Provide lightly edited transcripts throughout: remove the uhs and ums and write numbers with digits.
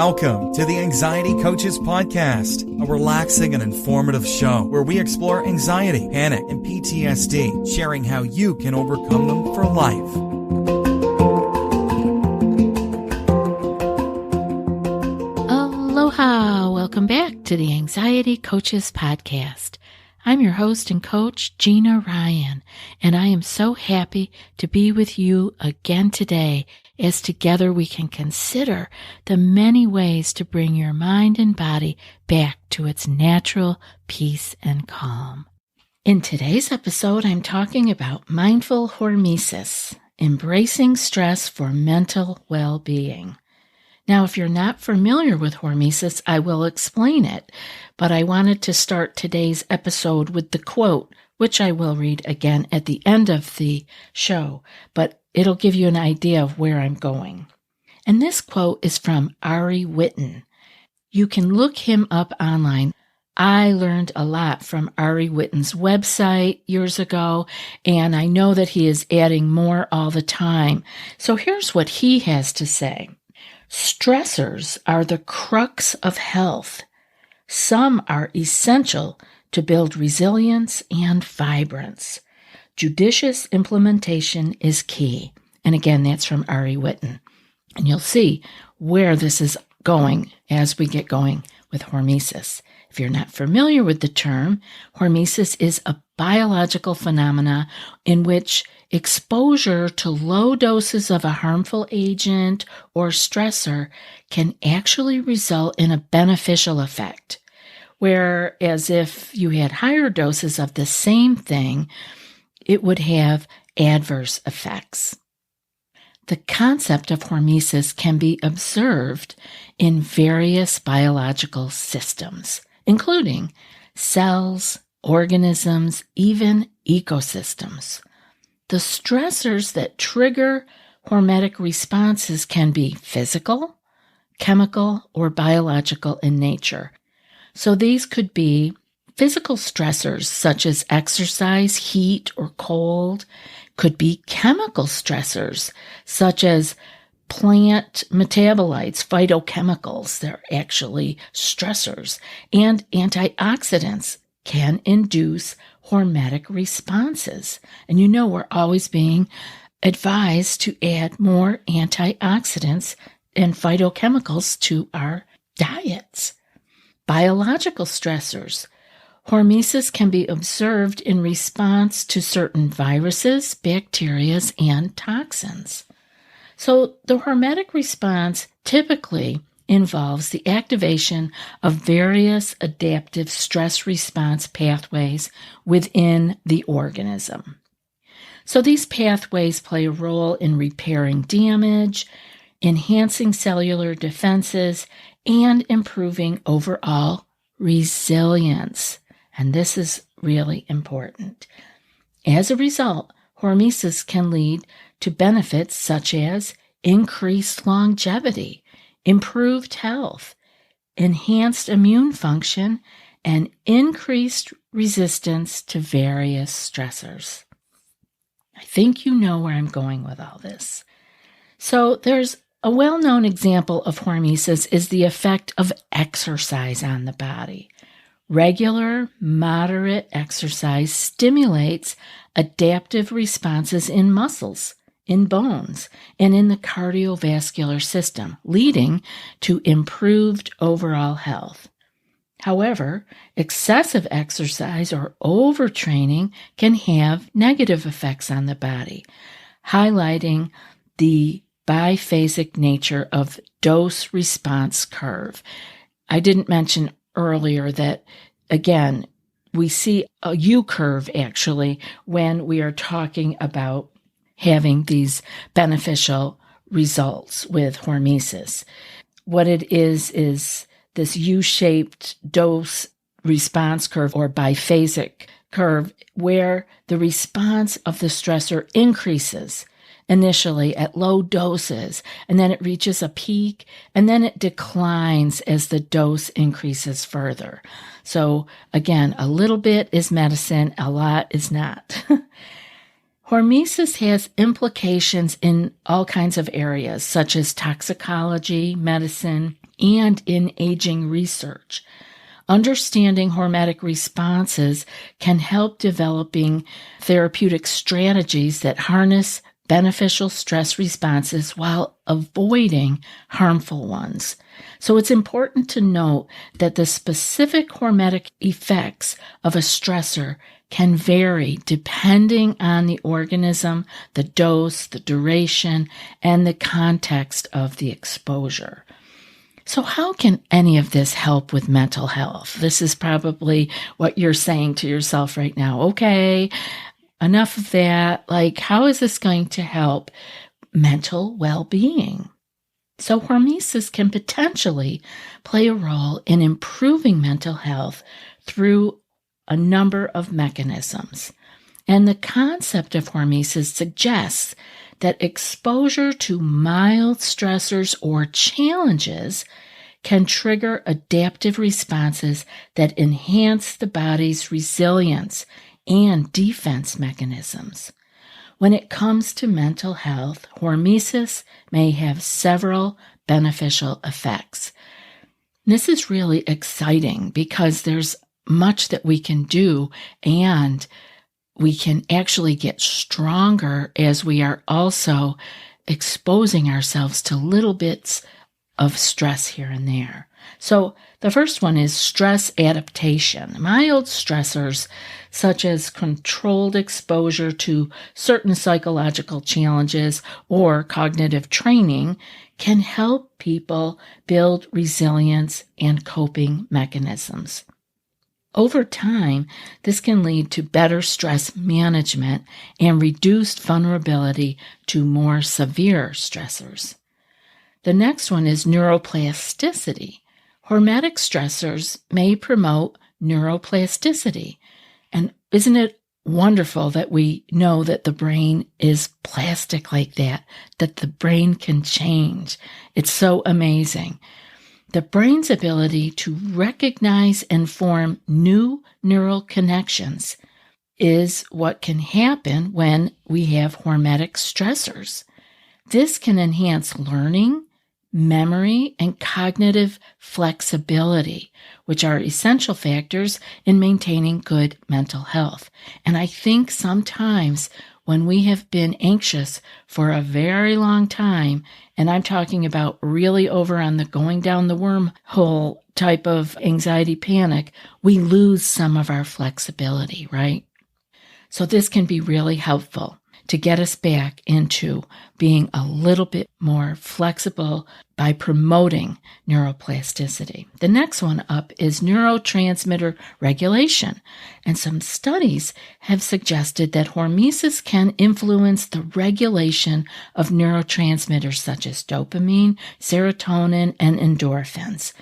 Welcome to the Anxiety Coaches Podcast, a relaxing and informative show where we explore anxiety, panic, and PTSD, sharing how you can overcome them for life. Aloha! Welcome back to the Anxiety Coaches Podcast. I'm your host and coach, Gina Ryan, and I am so happy to be with you again today as together we can consider the many ways to bring your mind and body back to its natural peace and calm. In today's episode, I'm talking about mindful hormesis, embracing stress for mental well-being. Now, if you're not familiar with hormesis, I will explain it, but I wanted to start today's episode with the quote, which I will read again at the end of the show, but it'll give you an idea of where I'm going. And this quote is from Ari Whitten. You can look him up online. I learned a lot from Ari Whitten's website years ago, and I know that he is adding more all the time. So here's what he has to say. Stressors are the crux of health. Some are essential to build resilience and vibrance. Judicious implementation is key. And again, that's from Ari Whitten. And you'll see where this is going as we get going with hormesis. If you're not familiar with the term, hormesis is a biological phenomena in which exposure to low doses of a harmful agent or stressor can actually result in a beneficial effect. Whereas if you had higher doses of the same thing, it would have adverse effects. The concept of hormesis can be observed in various biological systems, including cells, organisms, even ecosystems. The stressors that trigger hormetic responses can be physical, chemical, or biological in nature. So these could be physical stressors such as exercise, heat, or cold, could be chemical stressors such as plant metabolites, phytochemicals, they're actually stressors, and antioxidants can induce hormetic responses. And you know we're always being advised to add more antioxidants and phytochemicals to our diets. Biological stressors. Hormesis can be observed in response to certain viruses, bacteria, and toxins. So the hormetic response typically involves the activation of various adaptive stress response pathways within the organism. So these pathways play a role in repairing damage, enhancing cellular defenses, and improving overall resilience. And this is really important. As a result, hormesis can lead to benefits such as increased longevity, improved health, enhanced immune function, and increased resistance to various stressors. I think you know where I'm going with all this. So there's a well-known example of hormesis is the effect of exercise on the body. Regular, moderate exercise stimulates adaptive responses in muscles, in bones, and in the cardiovascular system, leading to improved overall health. However, excessive exercise or overtraining can have negative effects on the body, highlighting the biphasic nature of dose-response curve. I didn't mention earlier that, again, we see a U-curve actually when we are talking about having these beneficial results with hormesis. What it is this U-shaped dose response curve or biphasic curve where the response of the stressor increases initially at low doses, and then it reaches a peak, and then it declines as the dose increases further. So again, a little bit is medicine, a lot is not. Hormesis has implications in all kinds of areas, such as toxicology, medicine, and in aging research. Understanding hormetic responses can help developing therapeutic strategies that harness beneficial stress responses while avoiding harmful ones. So it's important to note that the specific hormetic effects of a stressor can vary depending on the organism, the dose, the duration, and the context of the exposure. So how can any of this help with mental health? This is probably what you're saying to yourself right now. Okay, enough of that. Like, how is this going to help mental well-being? So hormesis can potentially play a role in improving mental health through a number of mechanisms. And the concept of hormesis suggests that exposure to mild stressors or challenges can trigger adaptive responses that enhance the body's resilience and defense mechanisms. When it comes to mental health, hormesis may have several beneficial effects. This is really exciting because there's much that we can do, and we can actually get stronger as we are also exposing ourselves to little bits of stress here and there. So the first one is stress adaptation. Mild stressors, such as controlled exposure to certain psychological challenges or cognitive training, can help people build resilience and coping mechanisms. Over time, this can lead to better stress management and reduced vulnerability to more severe stressors. The next one is neuroplasticity. Hormetic stressors may promote neuroplasticity. And isn't it wonderful that we know that the brain is plastic like that the brain can change? It's so amazing. The brain's ability to recognize and form new neural connections is what can happen when we have hormetic stressors. This can enhance learning, memory, and cognitive flexibility, which are essential factors in maintaining good mental health. And I think sometimes when we have been anxious for a very long time, and I'm talking about really over on the going down the wormhole type of anxiety panic, we lose some of our flexibility, right? So this can be really helpful to get us back into being a little bit more flexible by promoting neuroplasticity. The next one up is neurotransmitter regulation. And some studies have suggested that hormesis can influence the regulation of neurotransmitters such as dopamine, serotonin, and endorphins.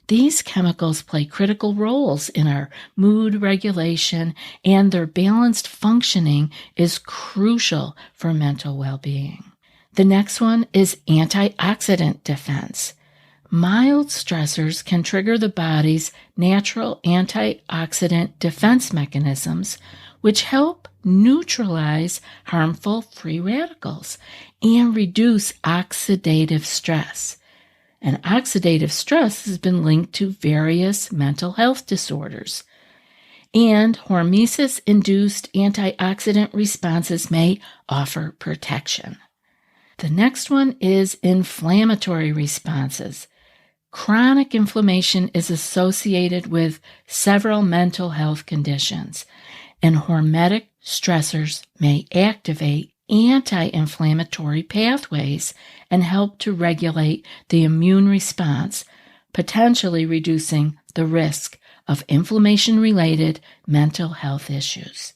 These chemicals play critical roles in our mood regulation, and their balanced functioning is crucial for mental well-being. The next one is antioxidant defense. Mild stressors can trigger the body's natural antioxidant defense mechanisms, which help neutralize harmful free radicals and reduce oxidative stress. And oxidative stress has been linked to various mental health disorders. And hormesis-induced antioxidant responses may offer protection. The next one is inflammatory responses. Chronic inflammation is associated with several mental health conditions, and hormetic stressors may activate anti-inflammatory pathways and help to regulate the immune response, potentially reducing the risk of inflammation-related mental health issues.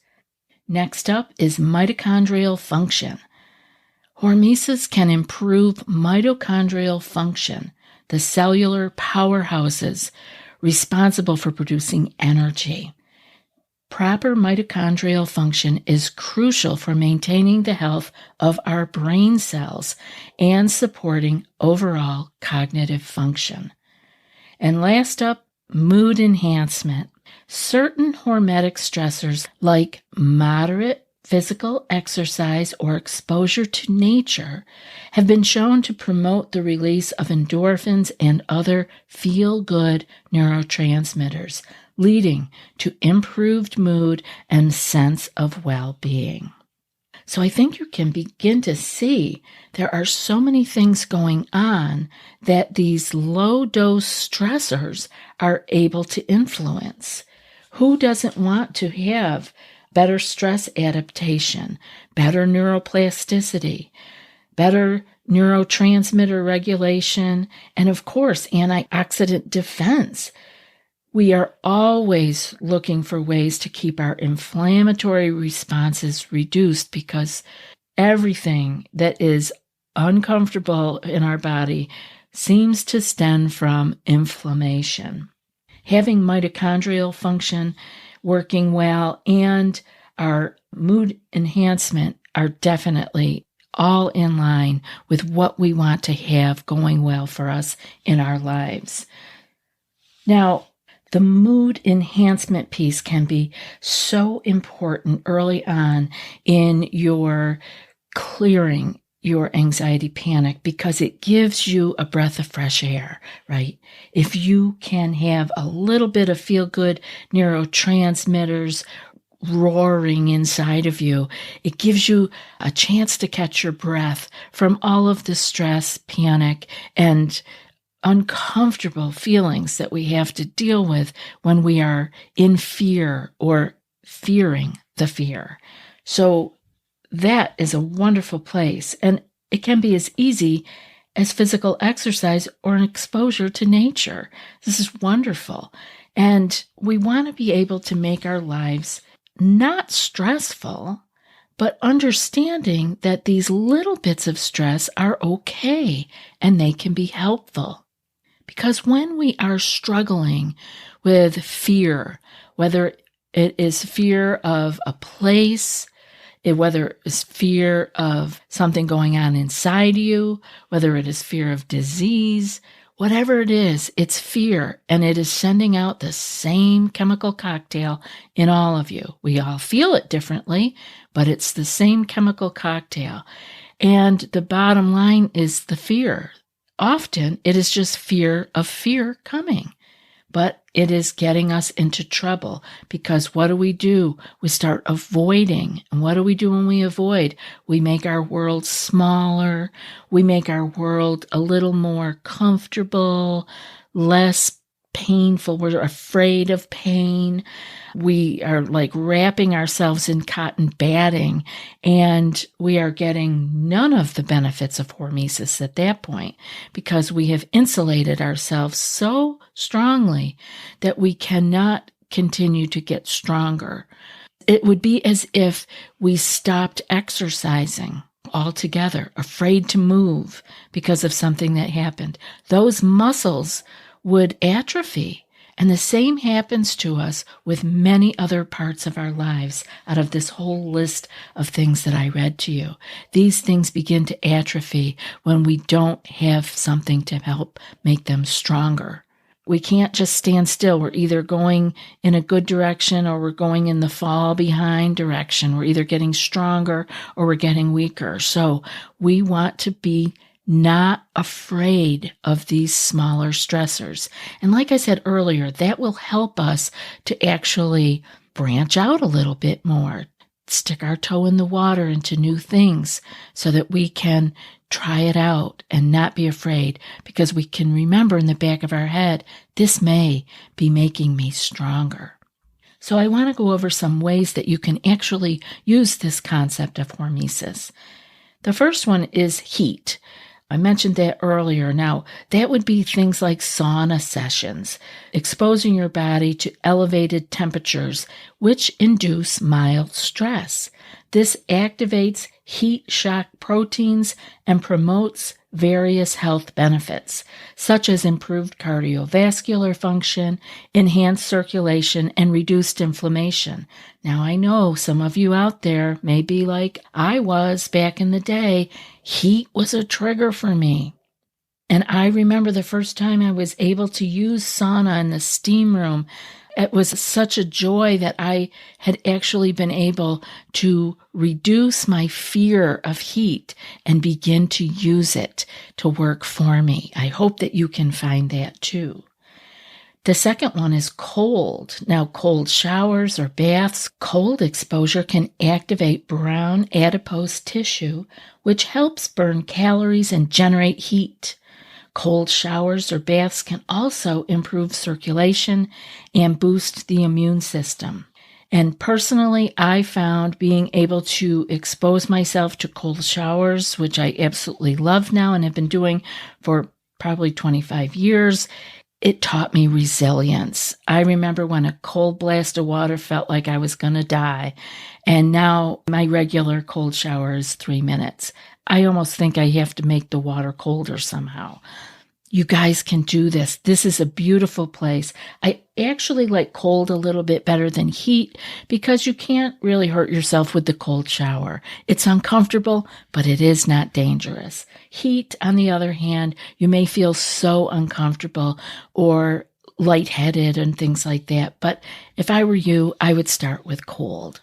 Next up is mitochondrial function. Hormesis can improve mitochondrial function, the cellular powerhouses responsible for producing energy. Proper mitochondrial function is crucial for maintaining the health of our brain cells and supporting overall cognitive function. And last up, mood enhancement. Certain hormetic stressors like moderate physical exercise or exposure to nature have been shown to promote the release of endorphins and other feel-good neurotransmitters, leading to improved mood and sense of well-being. So I think you can begin to see there are so many things going on that these low-dose stressors are able to influence. Who doesn't want to have better stress adaptation, better neuroplasticity, better neurotransmitter regulation, and of course, antioxidant defense? We are always looking for ways to keep our inflammatory responses reduced because everything that is uncomfortable in our body seems to stem from inflammation. Having mitochondrial function working well and our mood enhancement are definitely all in line with what we want to have going well for us in our lives. Now, the mood enhancement piece can be so important early on in your clearing your anxiety panic because it gives you a breath of fresh air, right? If you can have a little bit of feel-good neurotransmitters roaring inside of you, it gives you a chance to catch your breath from all of the stress, panic, and uncomfortable feelings that we have to deal with when we are in fear or fearing the fear. So that is a wonderful place, and it can be as easy as physical exercise or an exposure to nature. This is wonderful, and we want to be able to make our lives not stressful, but understanding that these little bits of stress are okay and they can be helpful. Because when we are struggling with fear, whether it is fear of a place, whether it is fear of something going on inside you, whether it is fear of disease, whatever it is, it's fear, and it is sending out the same chemical cocktail in all of you. We all feel it differently, but it's the same chemical cocktail. And the bottom line is the fear. Often it is just fear of fear coming, but it is getting us into trouble because what do? We start avoiding. And what do we do when we avoid? We make our world smaller. We make our world a little more comfortable, less painful. We're afraid of pain. We are like wrapping ourselves in cotton batting, and we are getting none of the benefits of hormesis at that point because we have insulated ourselves so strongly that we cannot continue to get stronger. It would be as if we stopped exercising altogether, afraid to move because of something that happened. Those muscles would atrophy. And the same happens to us with many other parts of our lives out of this whole list of things that I read to you. These things begin to atrophy when we don't have something to help make them stronger. We can't just stand still. We're either going in a good direction or we're going in the fall behind direction. We're either getting stronger or we're getting weaker. So we want to be not afraid of these smaller stressors. And like I said earlier, that will help us to actually branch out a little bit more, stick our toe in the water into new things so that we can try it out and not be afraid because we can remember in the back of our head, this may be making me stronger. So I want to go over some ways that you can actually use this concept of hormesis. The first one is heat. I mentioned that earlier. Now, that would be things like sauna sessions, exposing your body to elevated temperatures, which induce mild stress. This activates heat shock proteins and promotes various health benefits, such as improved cardiovascular function, enhanced circulation, and reduced inflammation. Now, I know some of you out there may be like I was back in the day. Heat was a trigger for me. And I remember the first time I was able to use sauna in the steam room. It was such a joy that I had actually been able to reduce my fear of heat and begin to use it to work for me. I hope that you can find that too. The second one is cold. Now, cold showers or baths, cold exposure can activate brown adipose tissue, which helps burn calories and generate heat. Cold showers or baths can also improve circulation and boost the immune system. And personally, I found being able to expose myself to cold showers, which I absolutely love now and have been doing for probably 25 years, it taught me resilience. I remember when a cold blast of water felt like I was going to die, and now my regular cold shower is 3 minutes. I almost think I have to make the water colder somehow. You guys can do this. This is a beautiful place. I actually like cold a little bit better than heat because you can't really hurt yourself with the cold shower. It's uncomfortable, but it is not dangerous. Heat, on the other hand, you may feel so uncomfortable or lightheaded and things like that. But if I were you, I would start with cold.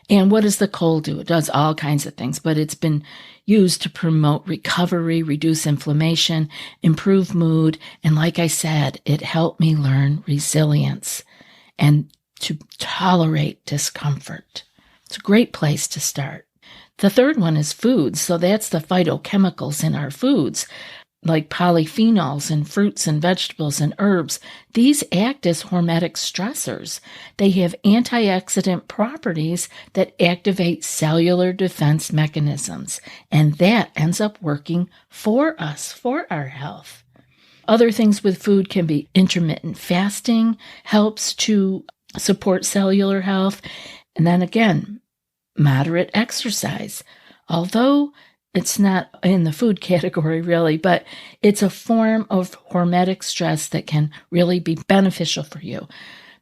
And what does the cold do? It does all kinds of things, but it's been used to promote recovery, reduce inflammation, improve mood, and like I said, it helped me learn resilience and to tolerate discomfort. It's a great place to start. The third one is foods, so that's the phytochemicals in our foods, like polyphenols in fruits and vegetables and herbs. These act as hormetic stressors. They have antioxidant properties that activate cellular defense mechanisms, and that ends up working for us, for our health. Other things with food can be intermittent fasting, helps to support cellular health, and then again, moderate exercise. Although it's not in the food category, really, but it's a form of hormetic stress that can really be beneficial for you.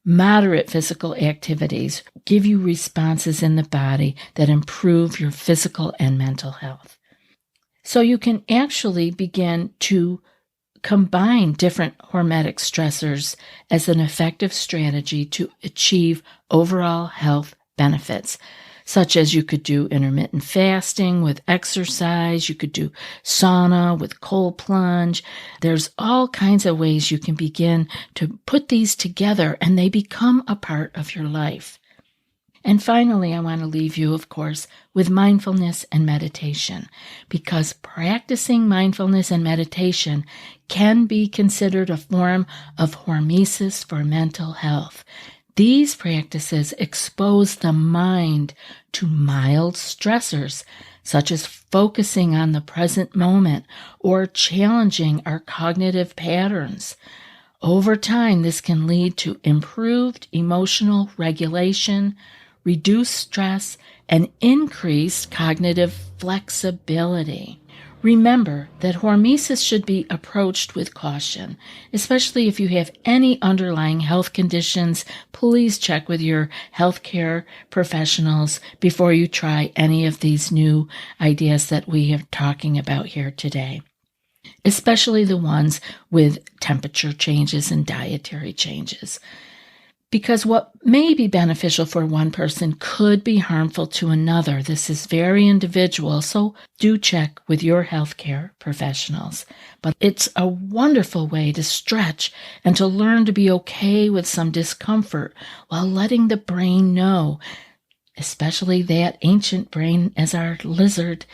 Moderate physical activities give you responses in the body that improve your physical and mental health. So you can actually begin to combine different hormetic stressors as an effective strategy to achieve overall health benefits, such as you could do intermittent fasting with exercise, you could do sauna with cold plunge. There's all kinds of ways you can begin to put these together and they become a part of your life. And finally, I want to leave you, of course, with mindfulness and meditation, because practicing mindfulness and meditation can be considered a form of hormesis for mental health. These practices expose the mind to mild stressors, such as focusing on the present moment or challenging our cognitive patterns. Over time, this can lead to improved emotional regulation, reduced stress, and increased cognitive flexibility. Remember that hormesis should be approached with caution, especially if you have any underlying health conditions. Please check with your healthcare professionals before you try any of these new ideas that we are talking about here today, especially the ones with temperature changes and dietary changes. Because what may be beneficial for one person could be harmful to another. This is very individual, so do check with your healthcare professionals. But it's a wonderful way to stretch and to learn to be okay with some discomfort while letting the brain know, especially that ancient brain as our lizard,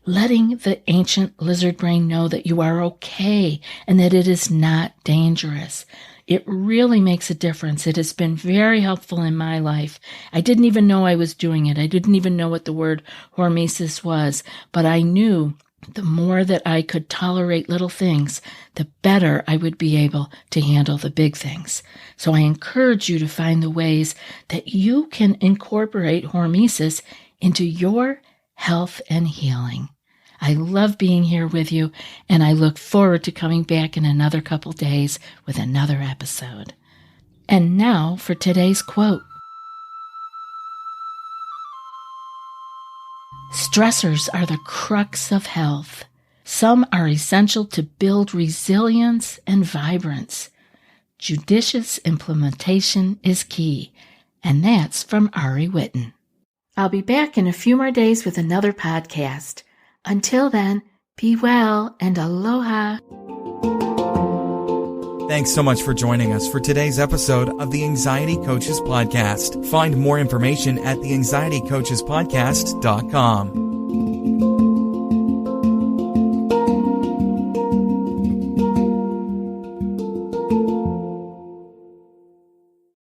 letting the ancient lizard brain know that you are okay and that it is not dangerous. It really makes a difference. It has been very helpful in my life. I didn't even know I was doing it. I didn't even know what the word hormesis was, but I knew the more that I could tolerate little things, the better I would be able to handle the big things. So I encourage you to find the ways that you can incorporate hormesis into your health and healing. I love being here with you, and I look forward to coming back in another couple days with another episode. And now for today's quote. Stressors are the crux of health. Some are essential to build resilience and vibrance. Judicious implementation is key. And that's from Ari Whitten. I'll be back in a few more days with another podcast. Until then, be well and aloha. Thanks so much for joining us for today's episode of the Anxiety Coaches Podcast. Find more information at theanxietycoachespodcast.com.